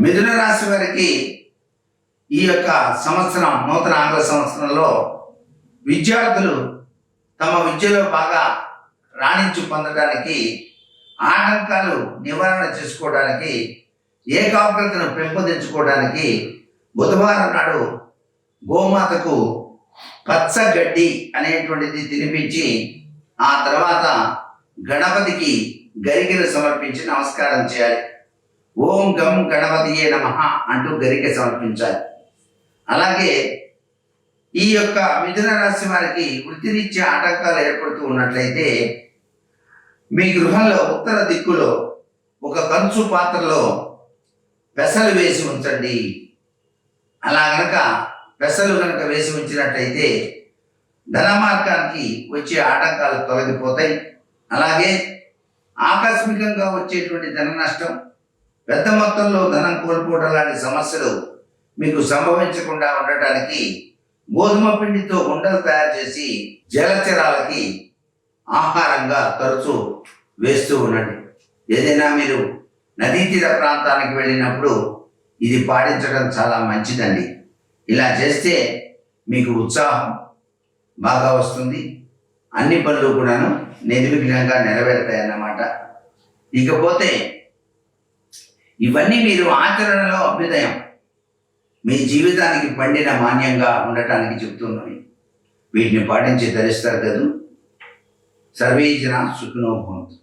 మిథున రాశి వారికి ఈ యొక్క సంవత్సరం నూతన ఆంగ్ల సంవత్సరంలో విద్యార్థులు తమ విద్యలో బాగా రాణించు పొందడానికి ఆటంకాలు నివారణ చేసుకోవడానికి ఏకాగ్రతను పెంపొందించుకోవడానికి బుధవారం నాడు గోమాతకు పచ్చగడ్డి అనేటువంటిది తినిపించి ఆ తర్వాత గణపతికి గరికెను సమర్పించి నమస్కారం చేయాలి. ఓం గం గణపతియే నమః అంటూ గరికె సమర్పించాలి. అలాగే ఈ యొక్క మిథున రాశి వారికి వృత్తిరీత్యా ఆటంకాలు ఏర్పడుతూ ఉన్నట్లయితే మీ గృహంలో ఉత్తర దిక్కులో ఒక కంచు పాత్రలో పెసలు వేసి ఉంచండి. అలా గనక పెసలు కనుక వేసి ఉంచినట్లయితే ధన మార్గానికి వచ్చే ఆటంకాలు తొలగిపోతాయి. అలాగే ఆకస్మికంగా వచ్చేటువంటి ధన నష్టం, పెద్ద మొత్తంలో ధనం కోల్పోవడం లాంటి సమస్యలు మీకు సంభవించకుండా ఉండటానికి గోధుమ పిండితో ఉండలు తయారు చేసి జలచరాలకి ఆహారంగా తరచూ వేస్తూ ఉండండి. ఏదైనా మీరు నదీ తీర ప్రాంతానికి వెళ్ళినప్పుడు ఇది పాటించడం చాలా మంచిదండి. ఇలా చేస్తే మీకు ఉత్సాహం బాగా వస్తుంది, అన్ని పనులు కూడాను నిర్విఘ్నంగా నెరవేరుతాయన్నమాట. ఇకపోతే ఇవన్నీ మీరు ఆచరణలో అభ్యుదయం మీ జీవితానికి పండిన మాన్యంగా ఉండటానికి చెప్తున్నాయి. వీటిని పాటించి ధరిస్తారు కదా. సర్వే జనా సుఖినో భవంతు.